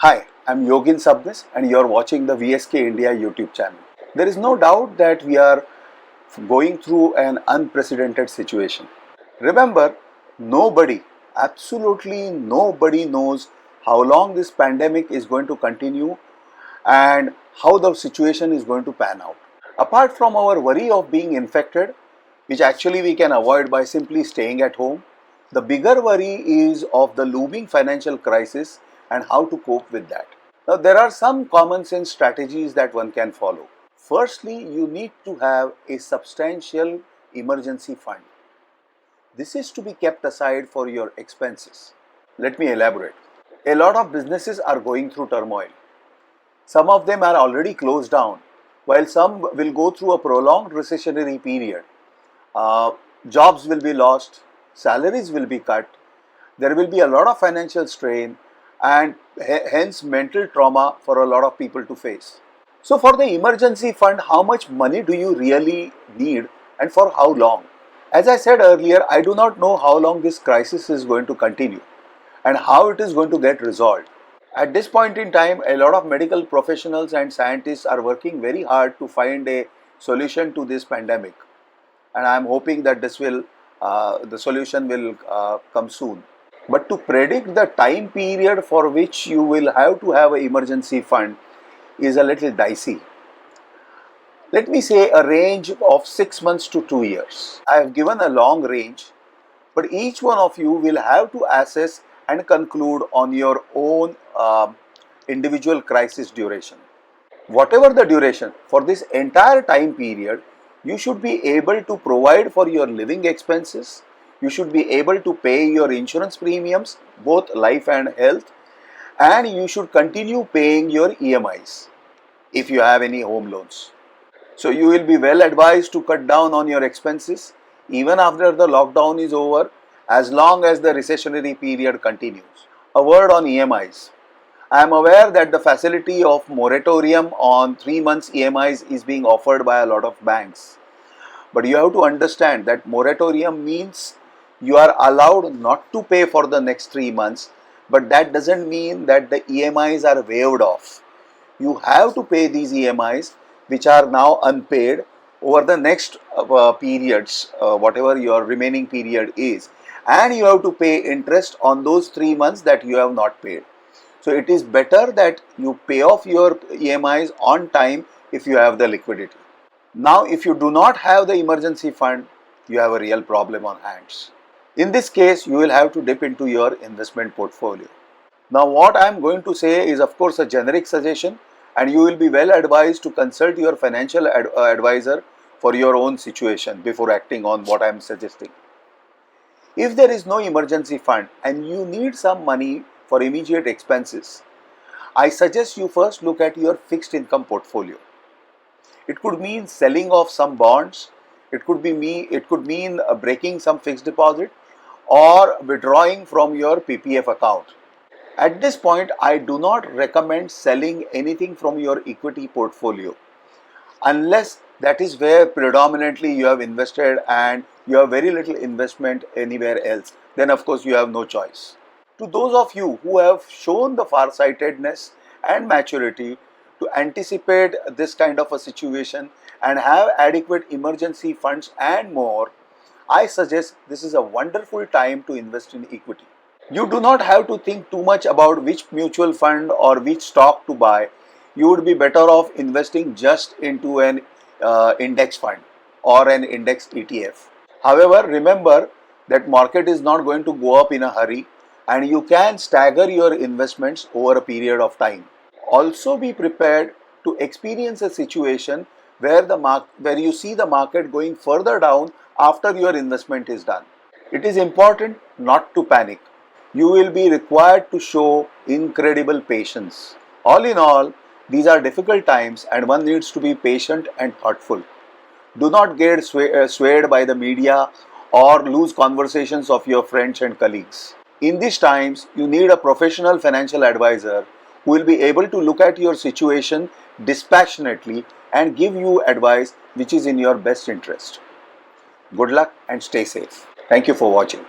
Hi, I'm Yogin Sabnis and you're watching the VSK India YouTube channel. There is no doubt that we are going through an unprecedented situation. Remember, absolutely nobody knows how long this pandemic is going to continue and how the situation is going to pan out. Apart from our worry of being infected, which actually we can avoid by simply staying at home, the bigger worry is of the looming financial crisis and how to cope with that. Now, there are some common sense strategies that one can follow. Firstly, you need to have a substantial emergency fund. This is to be kept aside for your expenses. Let me elaborate. A lot of businesses are going through turmoil. Some of them are already closed down, while some will go through a prolonged recessionary period. Jobs will be lost, salaries will be cut, there will be a lot of financial strain and hence mental trauma for a lot of people to face. So for the emergency fund, how much money do you really need and for how long? As I said earlier, I do not know how long this crisis is going to continue and how it is going to get resolved. At this point in time, a lot of medical professionals and scientists are working very hard to find a solution to this pandemic, and I am hoping that the solution will come soon. But to predict the time period for which you will have to have an emergency fund is a little dicey. Let me say a range of 6 months to 2 years. I have given a long range, but each one of you will have to assess and conclude on your own individual crisis duration. Whatever the duration, for this entire time period, you should be able to provide for your living expenses, you should be able to pay your insurance premiums, both life and health, and you should continue paying your EMIs if you have any home loans. So you will be well advised to cut down on your expenses even after the lockdown is over, as long as the recessionary period continues. A word on EMIs. I am aware that the facility of moratorium on 3 months EMIs is being offered by a lot of banks. But you have to understand that moratorium means you are allowed not to pay for the next 3 months, but that doesn't mean that the EMIs are waived off. You have to pay these EMIs which are now unpaid over the next periods, whatever your remaining period is, and you have to pay interest on those 3 months that you have not paid. So it is better that you pay off your EMIs on time if you have the liquidity. Now, if you do not have the emergency fund, you have a real problem on hands. In this case, you will have to dip into your investment portfolio. Now, what I am going to say is of course a generic suggestion, and you will be well advised to consult your financial advisor for your own situation before acting on what I am suggesting. If there is no emergency fund and you need some money for immediate expenses, I suggest you first look at your fixed income portfolio. It could mean selling off some bonds, it could mean breaking some fixed deposit or withdrawing from your PPF account. At this point, I do not recommend selling anything from your equity portfolio unless that is where predominantly you have invested and you have very little investment anywhere else. Then of course you have no choice. To those of you who have shown the farsightedness and maturity to anticipate this kind of a situation and have adequate emergency funds and more, I suggest this is a wonderful time to invest in equity. You do not have to think too much about which mutual fund or which stock to buy. You would be better off investing just into an index fund or an index ETF. However, remember that market is not going to go up in a hurry and you can stagger your investments over a period of time. Also be prepared to experience a situation where you see the market going further down after your investment is done. It is important not to panic. You will be required to show incredible patience. All in all, these are difficult times and one needs to be patient and thoughtful. Do not get swayed by the media or lose conversations of your friends and colleagues. In these times, you need a professional financial advisor who will be able to look at your situation dispassionately and give you advice which is in your best interest. Good luck and stay safe. Thank you for watching.